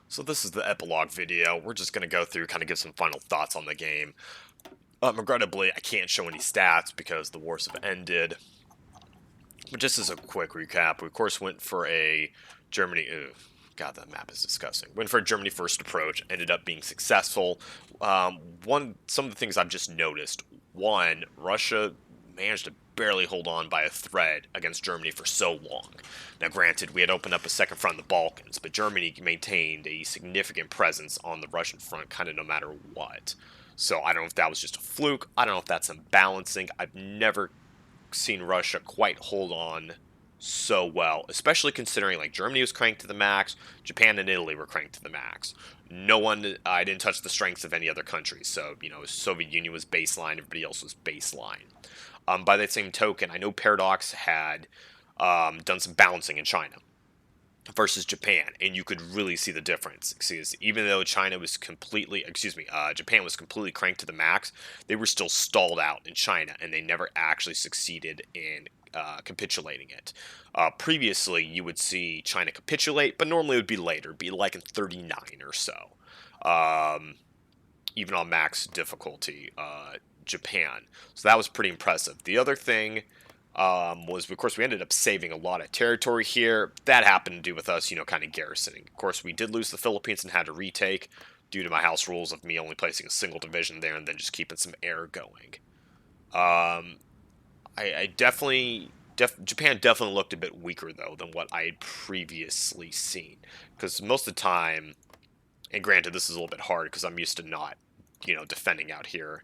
So this is the epilogue video. We're just going to go through, kind of give some final thoughts on the game. Regrettably, I can't show any stats because the wars have ended. But just as a quick recap, we of course went for a Germany... Ew, God, that map is disgusting. Went for a Germany first approach, ended up being successful. Some of the things I've just noticed. One, Russia managed to barely hold on by a thread against Germany for so long. Now, granted, we had opened up a second front in the Balkans, but Germany maintained a significant presence on the Russian front kind of no matter what. So I don't know if that was just a fluke. I don't know if that's some balancing. I've never seen Russia quite hold on so well, especially considering like Germany was cranked to the max, Japan and Italy were cranked to the max. No one, I didn't touch the strengths of any other countries. So, Soviet Union was baseline, everybody else was baseline. By that same token, I know Paradox had done some balancing in China versus Japan, and you could really see the difference. Because even though Japan was completely cranked to the max, they were still stalled out in China, and they never actually succeeded in capitulating it. Previously, you would see China capitulate, but normally it would be later, be like in 39 or so. Even on max difficulty, Japan. So that was pretty impressive. The other thing was, of course, we ended up saving a lot of territory here. That happened to do with us, kind of garrisoning. Of course, we did lose the Philippines and had to retake due to my house rules of me only placing a single division there and then just keeping some air going. I definitely, Japan definitely looked a bit weaker though than what I had previously seen, because most of the time, and granted, this is a little bit hard because I'm used to not, defending out here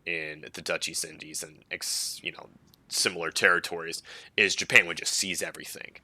in the Dutch East Indies and similar territories, is Japan would just seize everything.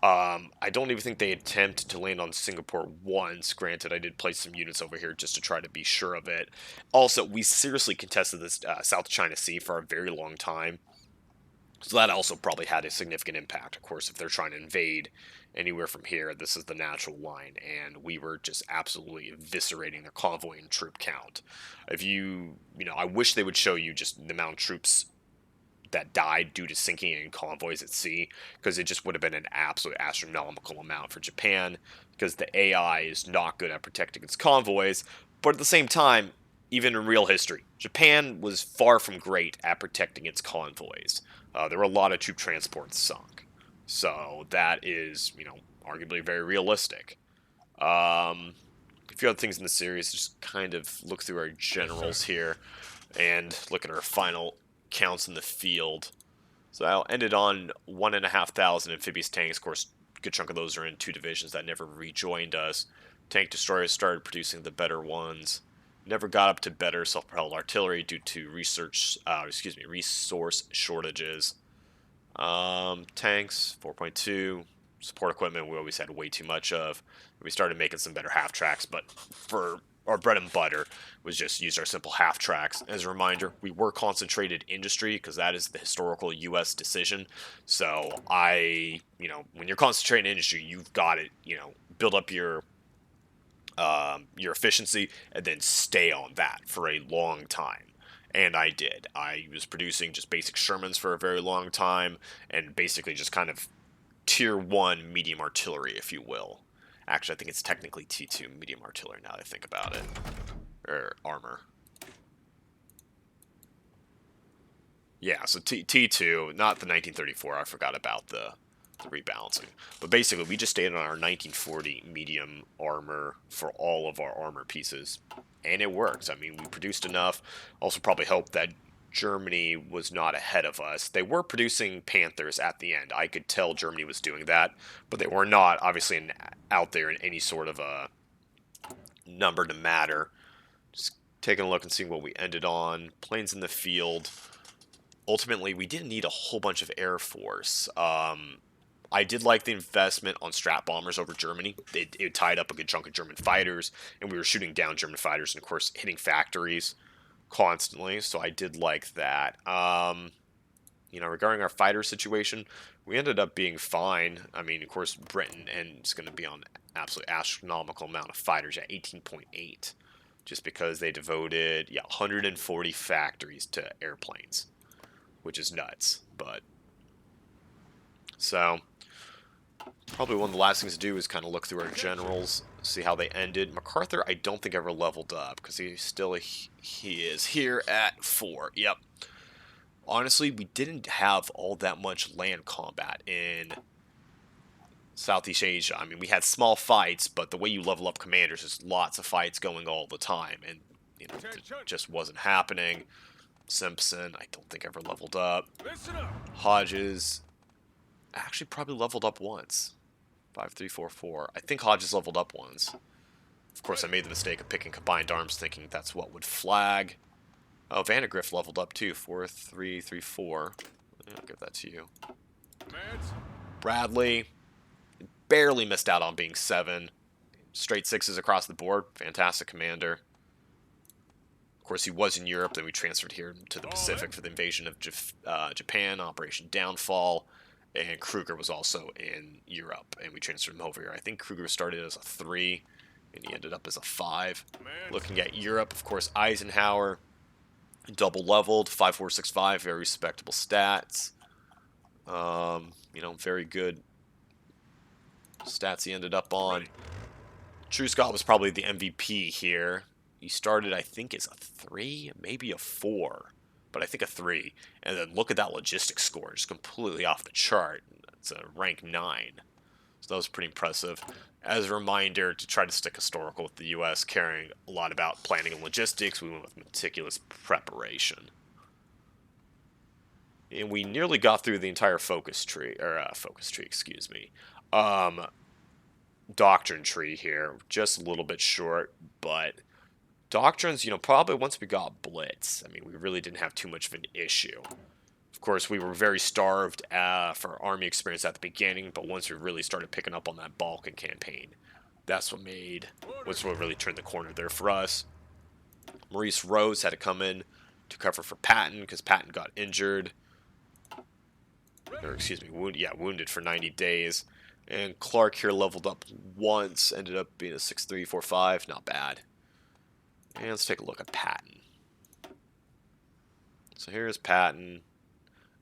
I don't even think they attempt to land on Singapore once. Granted, I did place some units over here just to try to be sure of it. Also, we seriously contested this South China Sea for a very long time. So that also probably had a significant impact. Of course, if they're trying to invade anywhere from here, this is the natural line, and we were just absolutely eviscerating their convoy and troop count. If I wish they would show you just the amount of troops that died due to sinking in convoys at sea, because it just would have been an absolute astronomical amount for Japan, because the AI is not good at protecting its convoys, but at the same time, even in real history, Japan was far from great at protecting its convoys. There were a lot of troop transports sunk. So that is, arguably very realistic. A few other things in the series, just kind of look through our generals here and look at our final counts in the field. So I ended on 1,500 amphibious tanks. Of course, a good chunk of those are in two divisions that never rejoined us. Tank destroyers started producing the better ones. Never got up to better self-propelled artillery due to resource shortages. Tanks 4.2. Support equipment we always had way too much of. We started making some better half tracks, but for our bread and butter was just use our simple half tracks. As a reminder, we were concentrated industry because that is the historical U.S. decision. So when you're concentrated industry, you've got to, build up your efficiency and then stay on that for a long time. And I did. I was producing just basic Shermans for a very long time, and basically just kind of tier 1 medium artillery, if you will. Actually, I think it's technically T2 medium artillery now that I think about it. Or armor. Yeah, so T2, not the 1934, I forgot about the rebalancing. But basically, we just stayed on our 1940 medium armor for all of our armor pieces. And it works. I mean, we produced enough. Also probably helped that Germany was not ahead of us. They were producing Panthers at the end. I could tell Germany was doing that, but they were not obviously out there in any sort of a number to matter. Just taking a look and seeing what we ended on. Planes in the field. Ultimately, we didn't need a whole bunch of Air Force. I did like the investment on strat bombers over Germany. It tied up a good chunk of German fighters, and we were shooting down German fighters and, of course, hitting factories constantly, so I did like that. Regarding our fighter situation, we ended up being fine. I mean, of course, Britain is going to be on absolutely astronomical amount of fighters at 18.8, just because they devoted 140 factories to airplanes, which is nuts. But so Probably one of the last things to do is kind of look through our generals, see how they ended. MacArthur, I don't think ever leveled up, because he is here at 4. Yep. Honestly, we didn't have all that much land combat in Southeast Asia. I mean, we had small fights, but the way you level up commanders is lots of fights going all the time, and it just wasn't happening. Simpson, I don't think ever leveled up. Hodges, actually probably leveled up once. 5344. I think Hodges leveled up once. Of course, I made the mistake of picking combined arms, thinking that's what would flag. Oh, Vandergrift leveled up too. 4334. I'll give that to you. Bradley barely missed out on being 7. Straight 6s across the board. Fantastic commander. Of course, he was in Europe. Then we transferred here to the Pacific for the invasion of Japan, Operation Downfall. And Kruger was also in Europe, and we transferred him over here. I think Kruger started as a 3, and he ended up as a 5. Looking at Europe, of course, Eisenhower, double leveled, 5465, very respectable stats. Very good stats he ended up on. Truscott was probably the MVP here. He started, I think, as a 3, maybe a 4. But I think a 3. And then look at that logistics score, just completely off the chart. It's a rank 9. So that was pretty impressive. As a reminder, to try to stick historical with the U.S., caring a lot about planning and logistics, we went with meticulous preparation. And we nearly got through the entire doctrine tree here. Just a little bit short, but doctrines, probably once we got Blitz, I mean, we really didn't have too much of an issue. Of course, we were very starved for army experience at the beginning, but once we really started picking up on that Balkan campaign, that's what really turned the corner there for us. Maurice Rose had to come in to cover for Patton, because Patton got injured. Or, excuse me, wounded for 90 days. And Clark here leveled up once, ended up being a 6.345, not bad. And let's take a look at Patton. So here's Patton.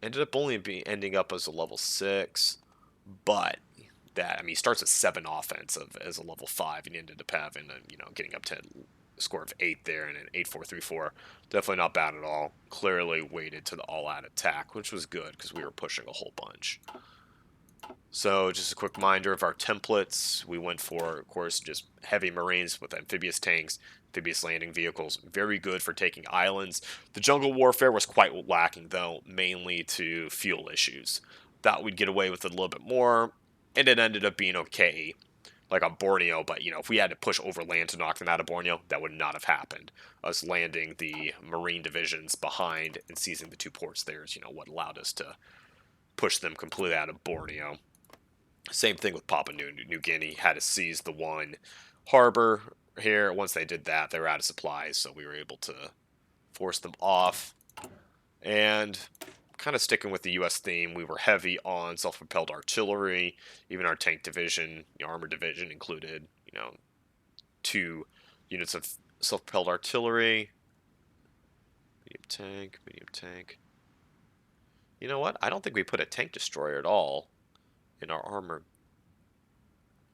Ended up ending up as a level 6, but he starts at 7 offensive as a level 5, and he ended up having getting up to a score of 8 there, and an 8.434. Definitely not bad at all. Clearly weighted to the all-out attack, which was good because we were pushing a whole bunch. So just a quick reminder of our templates. We went for, of course, just heavy Marines with amphibious tanks, amphibious landing vehicles. Very good for taking islands. The jungle warfare was quite lacking, though, mainly to fuel issues. Thought we'd get away with it a little bit more, and it ended up being okay, like on Borneo. But, if we had to push overland to knock them out of Borneo, that would not have happened. Us landing the Marine divisions behind and seizing the 2 ports there is, what allowed us to push them completely out of Borneo. Same thing with Papua New Guinea. Had to seize the 1 harbor here. Once they did that, they were out of supplies, so we were able to force them off. And kind of sticking with the U.S. theme, we were heavy on self-propelled artillery. Even our tank division, the armor division, included 2 units of self-propelled artillery. Medium tank. You know what? I don't think we put a tank destroyer at all in our armor.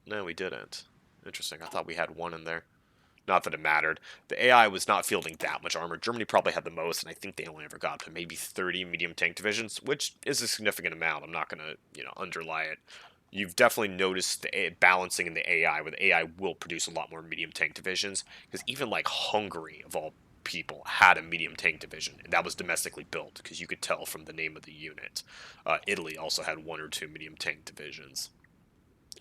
No, we didn't. Interesting. I thought we had 1 in there. Not that it mattered. The AI was not fielding that much armor. Germany probably had the most, and I think they only ever got to maybe 30 medium tank divisions, which is a significant amount. I'm not going to, underlie it. You've definitely noticed the balancing in the AI, where the AI will produce a lot more medium tank divisions, because even like Hungary, of all people, had a medium tank division, and that was domestically built, because you could tell from the name of the unit. Italy also had 1 or 2 medium tank divisions.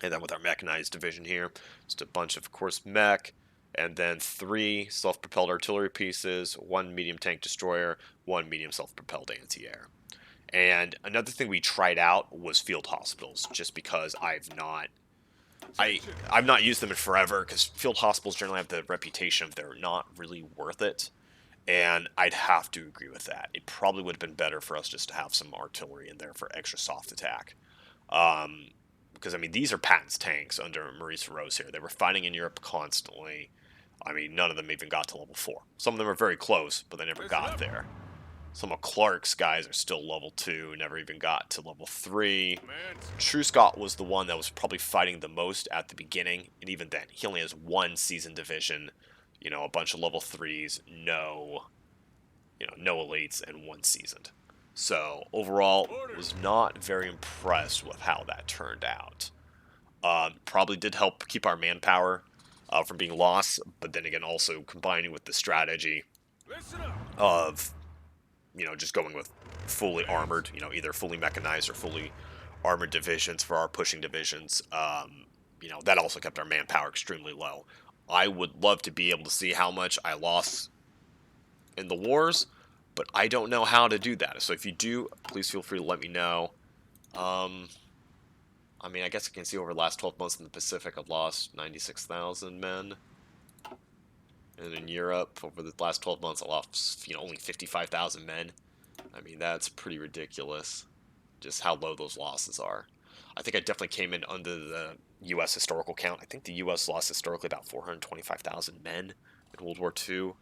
And then with our mechanized division here, just a bunch of course, mech, and then 3 self-propelled artillery pieces, 1 medium tank destroyer, 1 medium self-propelled anti-air. And another thing we tried out was field hospitals, just because I've not used them in forever, because field hospitals generally have the reputation of they're not really worth it. And I'd have to agree with that. It probably would have been better for us just to have some artillery in there for extra soft attack. Because, these are Patton's tanks under Maurice Rose here. They were fighting in Europe constantly. None of them even got to level 4. Some of them are very close, but they never got there. Some of Clark's guys are still level 2, never even got to level 3. True Scott was the one that was probably fighting the most at the beginning, and even then, he only has one seasoned division, a bunch of level 3s, no elites, and one seasoned. So, overall, was not very impressed with how that turned out. Probably did help keep our manpower from being lost, but then again, also combining with the strategy of just going with fully armored, either fully mechanized or fully armored divisions for our pushing divisions. That also kept our manpower extremely low. I would love to be able to see how much I lost in the wars, but I don't know how to do that. So if you do, please feel free to let me know. I guess I can see over the last 12 months in the Pacific, I've lost 96,000 men. And in Europe, over the last 12 months, I lost, only 55,000 men. That's pretty ridiculous, just how low those losses are. I think I definitely came in under the U.S. historical count. I think the U.S. lost historically about 425,000 men in World War II.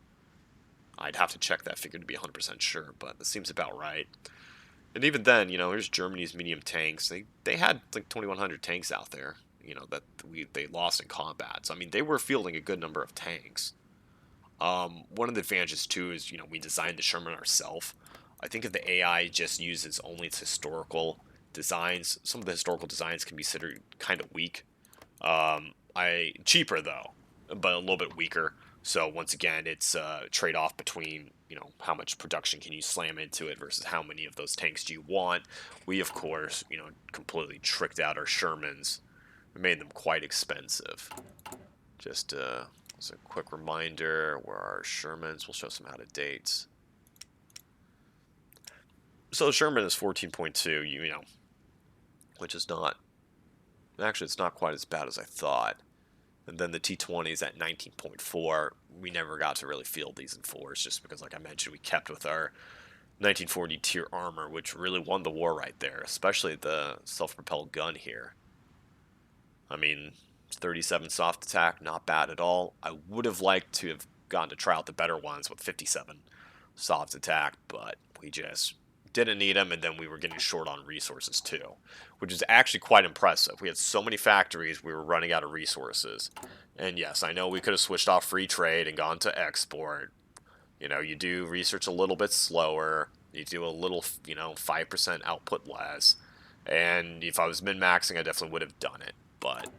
I'd have to check that figure to be 100% sure, but that seems about right. And even then, here's Germany's medium tanks. They had like 2,100 tanks out there, that they lost in combat. So, they were fielding a good number of tanks. One of the advantages, too, is, we designed the Sherman ourselves. I think if the AI just uses only its historical designs, some of the historical designs can be considered kind of weak. Cheaper, though, but a little bit weaker. So once again, it's a trade-off between, how much production can you slam into it versus how many of those tanks do you want. We, of course, completely tricked out our Shermans. We made them quite expensive. Just as a quick reminder, where are our Shermans? We'll show some out-of-dates. So Sherman is 14.2, which is not... Actually, it's not quite as bad as I thought. And then the T-20 is at 19.4. We never got to really field these in fours, just because, like I mentioned, we kept with our 1940 tier armor, which really won the war right there, especially the self-propelled gun here. 37 soft attack, not bad at all. I would have liked to have gotten to try out the better ones with 57 soft attack, but we just didn't need them, and then we were getting short on resources too, which is actually quite impressive. We had so many factories, we were running out of resources. And yes, I know we could have switched off free trade and gone to export. You do research a little bit slower, you do a little, 5% output less, and if I was min-maxing, I definitely would have done it. But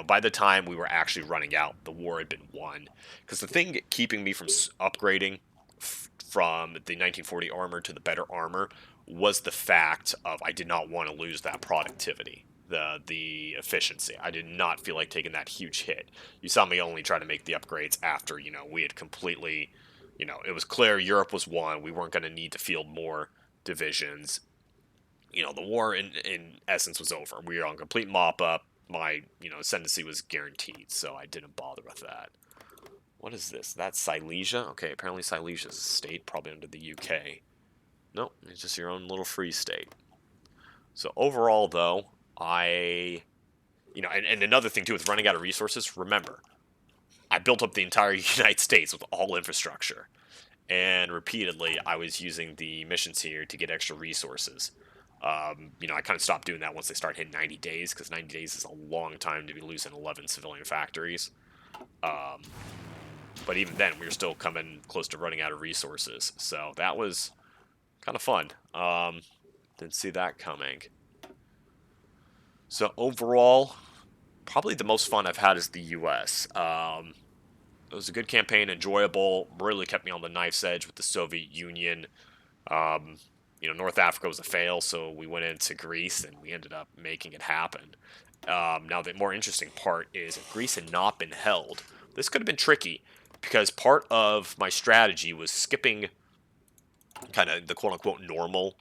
by the time we were actually running out, the war had been won. Because the thing keeping me from upgrading from the 1940 armor to the better armor was the fact of I did not want to lose that productivity, the efficiency. I did not feel like taking that huge hit. You saw me only try to make the upgrades after, we had completely, it was clear Europe was won. We weren't going to need to field more divisions. The war in essence was over. We were on complete mop-up. My, ascendancy was guaranteed, so I didn't bother with that. What is this? That's Silesia? Okay, apparently Silesia is a state, probably under the UK. Nope, it's just your own little free state. So overall, though, and another thing, too, with running out of resources, remember, I built up the entire United States with all infrastructure. And repeatedly, I was using the missions here to get extra resources. I kind of stopped doing that once they started hitting 90 days, because 90 days is a long time to be losing 11 civilian factories. But even then, we were still coming close to running out of resources. So that was kind of fun. Didn't see that coming. So overall, probably the most fun I've had is the U.S. It was a good campaign, enjoyable, really kept me on the knife's edge with the Soviet Union. North Africa was a fail, so we went into Greece, and we ended up making it happen. Now, the more interesting part is if Greece had not been held, this could have been tricky, because part of my strategy was skipping kind of the quote-unquote normal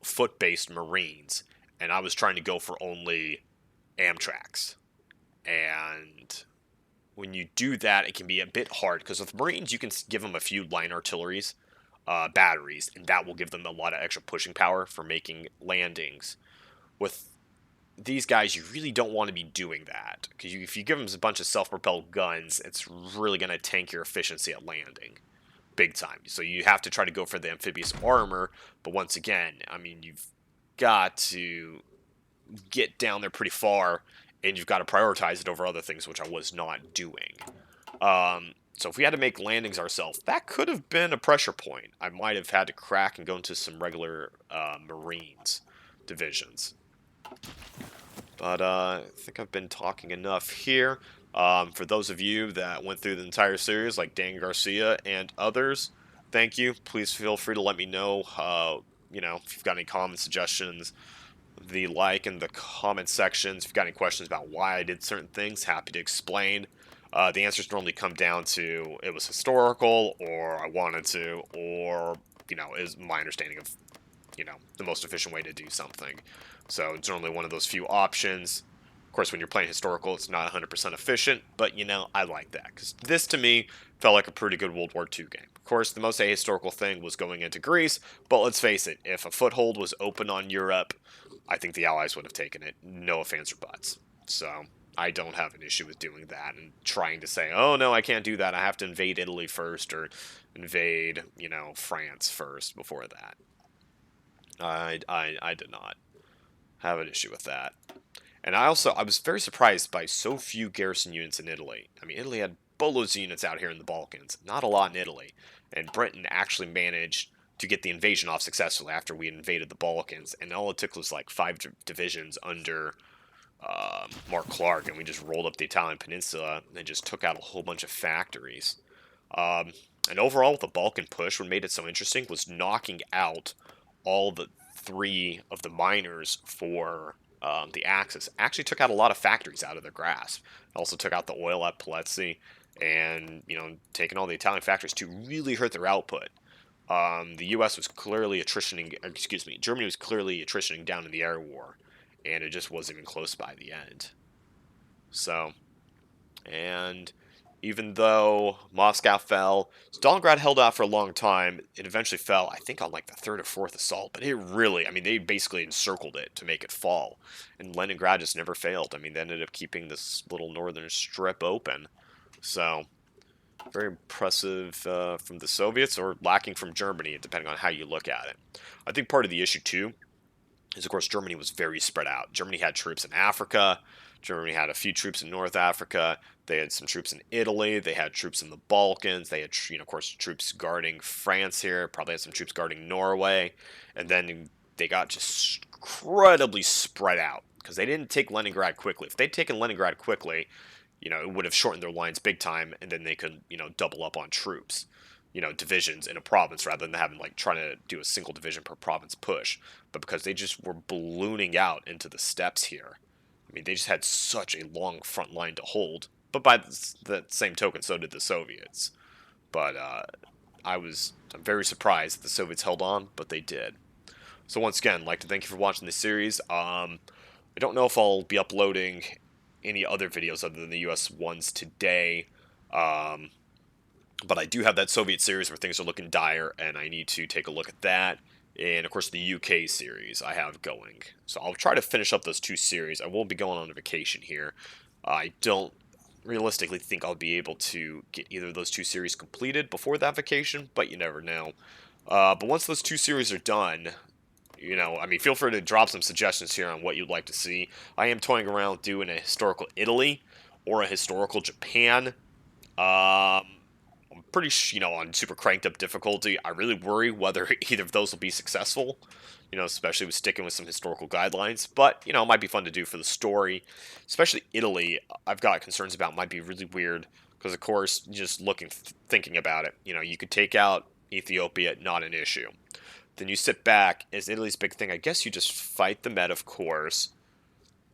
foot-based Marines, and I was trying to go for only Amtraks. And when you do that, it can be a bit hard, because with Marines, you can give them a few line artilleries, batteries, and that will give them a lot of extra pushing power for making landings. With these guys, you really don't want to be doing that, because if you give them a bunch of self-propelled guns, it's really going to tank your efficiency at landing. big time. So you have to try to go for the amphibious armor, but once again, I mean, you've got to get down there pretty far, and you've got to prioritize it over other things, which I was not doing. So if we had to make landings ourselves, that could have been a pressure point. I might have had to crack and go into some regular Marines divisions. But I think I've been talking enough here. For those of you that went through the entire series, like Dan Garcia and others, thank you. Please feel free to let me know, if you've got any comments, suggestions, the like in the comment sections. If you've got any questions about why I did certain things, happy to explain. The answers normally come down to it was historical, or I wanted to, or, is my understanding of, the most efficient way to do something. So it's normally one of those few options. Of course, when you're playing historical, it's not 100% efficient, but, I like that, because this, to me, felt like a pretty good World War II game. Of course, the most ahistorical thing was going into Greece, but let's face it, if a foothold was open on Europe, I think the Allies would have taken it. No offense or buts. So I don't have an issue with doing that and trying to say, oh, no, I can't do that. I have to invade Italy first, or invade, France first before that. I did not have an issue with that. And I was very surprised by so few garrison units in Italy. I mean, Italy had boatloads of units out here in the Balkans, not a lot in Italy. And Britain actually managed to get the invasion off successfully after we invaded the Balkans. And all it took was like 5 divisions under Mark Clark, and we just rolled up the Italian peninsula and just took out a whole bunch of factories. And overall, with the Balkan push, what made it so interesting was knocking out all the 3 of the miners for the Axis. Actually took out a lot of factories out of their grasp. Also took out the oil at Palazzi, and taking all the Italian factories to really hurt their output. The U.S. was clearly Germany was clearly attritioning down in the air war, and it just wasn't even close by the end. So, and even though Moscow fell, Stalingrad held out for a long time. It eventually fell, I think, on like the 3rd or 4th assault, but they basically encircled it to make it fall. And Leningrad just never failed. I mean, they ended up keeping this little northern strip open. So, very impressive from the Soviets, or lacking from Germany, depending on how you look at it. I think part of the issue, too, is, of course, Germany was very spread out. Germany had troops in Africa. Germany had a few troops in North Africa. They had some troops in Italy. They had troops in the Balkans. They had, of course, troops guarding France here. Probably had some troops guarding Norway. And then they got just incredibly spread out, because they didn't take Leningrad quickly. If they'd taken Leningrad quickly, it would have shortened their lines big time, and then they could, double up on troops, divisions in a province, rather than having, trying to do a single division per province push. But because they just were ballooning out into the steppes here, I mean, they just had such a long front line to hold. But by the same token, so did the Soviets. But I'm very surprised that the Soviets held on, but they did. So once again, I'd like to thank you for watching this series. I don't know if I'll be uploading any other videos other than the US ones today. But I do have that Soviet series where things are looking dire, and I need to take a look at that. And, of course, the UK series I have going. So I'll try to finish up those 2 series. I won't be going on a vacation here. I don't realistically think I'll be able to get either of those 2 series completed before that vacation, but you never know. But once those 2 series are done, feel free to drop some suggestions here on what you'd like to see. I am toying around doing a historical Italy or a historical Japan. I'm pretty on super cranked up difficulty. I really worry whether either of those will be successful, especially with sticking with some historical guidelines. But, it might be fun to do for the story. Especially Italy, I've got concerns about, might be really weird. Because, of course, just thinking about it, you could take out Ethiopia, not an issue. Then you sit back, as Italy's big thing, I guess you just fight the Med, of course.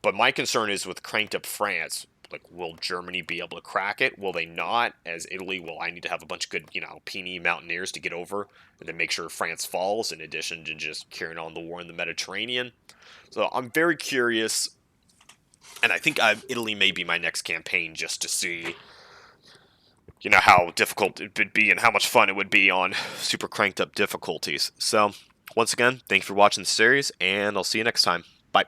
But my concern is with cranked up France. Will Germany be able to crack it? Will they not? As Italy, will I need to have a bunch of good, Peony mountaineers to get over and then make sure France falls, in addition to just carrying on the war in the Mediterranean? So I'm very curious, and I think Italy may be my next campaign, just to see, how difficult it would be and how much fun it would be on super cranked up difficulties. So once again, thanks for watching the series, and I'll see you next time. Bye.